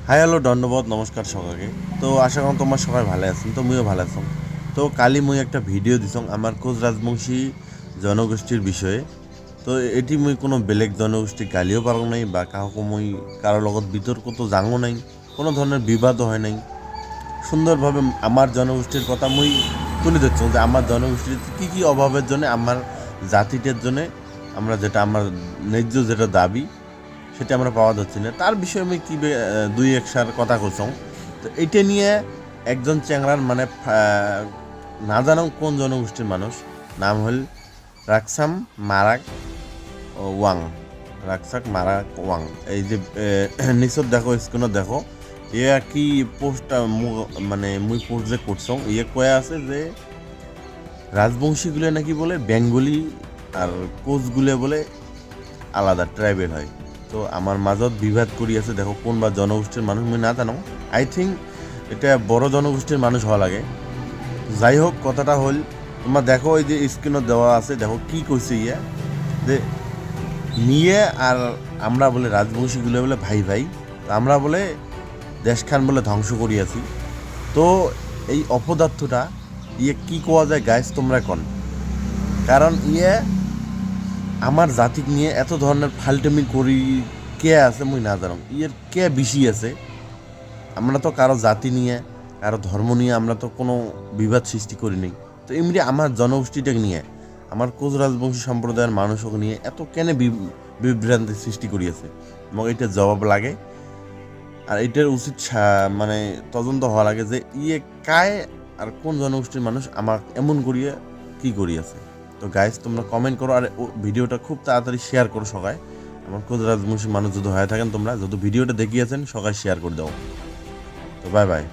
Hi hello ধন্যবাদ নমস্কার সবাইকে। তো আশা করি তোমার সবাই ভালো আছেন, তো মুইও ভালো আছি। তো কালি মুই একটা ভিডিও দিছং আমার কোচ রাজবংশী জনগোষ্ঠীর বিষয়ে। তো এটি মুই কোনো বেলেগ জনগোষ্ঠী গালিও পারো নাই বা কাউকে মুই কারোর লগত বিতর্ক তো জাঙো নাই, কোনো ধরনের বিবাদও হয় নাই। সুন্দরভাবে আমার জনগোষ্ঠীর কথা মুই তুলে ধরছি যে আমার জনগোষ্ঠীর কী কী অভাবের জন্য আমার জাতিটার জন্য আমরা যেটা আমার ন্যায্য যেটা দাবি সেটা আমরা পাওয়া যাচ্ছে না, তার বিষয়ে আমি কি দুই একসার কথা করছং। তো এইটা নিয়ে একজন চ্যাংরার মানে না জানো কোন জনগোষ্ঠীর মানুষ, নাম হল রাকসাম মারাক ওয়াং, রাকসাক মারাক ওয়াং। এই যে নিচত দেখো স্ক্রিনত দেখো, ইয়ে কি পোস্টটা মানে মুই পোস্ট যে করছং ইয়ে কয়ে আছে যে রাজবংশীগুলো নাকি বলে বেঙ্গলি আর কোচগুলো বলে আলাদা ট্রাইবেল হয়। তো আমার মাজত বিবাদ করি আছে, দেখো কোন বা জনগোষ্ঠীর মানুষ মুই না জানো। আই থিঙ্ক এটা বড় জনগোষ্ঠীর মানুষ হওয়া লাগে। যাই হোক, কথাটা হল তোমার দেখো এই যে স্ক্রিনত দেওয়া আছে, দেখো কি কইছে ইয়ে যে নিয়ে আর আমরা বলে রাজবংশীগুলো বলে ভাই ভাই, আমরা বলে দেশখান বলে ধ্বংস করিয়াছি। তো এই অপদার্থটা ইয়ে কি কোয়া যায় গাইস তোমরা কন, কারণ ইয়ে আমার জাতিক নিয়ে এত ধরনের ফালটেমি করি কে আছে মুই না জানো, ইয়ের কে বেশি আছে। আমরা তো কারো জাতি নিয়ে কারো ধর্ম নিয়ে আমরা তো কোনো বিবাদ সৃষ্টি করি নাই। তো এমনি আমার জনগোষ্ঠীটাকে নিয়ে আমার কোচ রাজবংশী সম্প্রদায়ের মানুষকে নিয়ে এত কেন বিভ্রান্তি সৃষ্টি করিয়াছে, এবং এটার জবাব লাগে। আর এটার উচিত মানে তদন্ত হওয়া লাগে যে ইয়ে কায় আর কোন জনগোষ্ঠীর মানুষ আমার এমন করিয়ে কি করিয়াছে। তো গাইস তোমরা কমেন্ট করো আর ভিডিওটা খুব তাড়াতাড়ি শেয়ার করো সবাই। আমার কোচ রাজবংশী মানুষ যদি হয়ে থাকেন তোমরা যদি ভিডিওটা দেখিয়েছেন সবাই শেয়ার করে দাও। তো বাই বাই।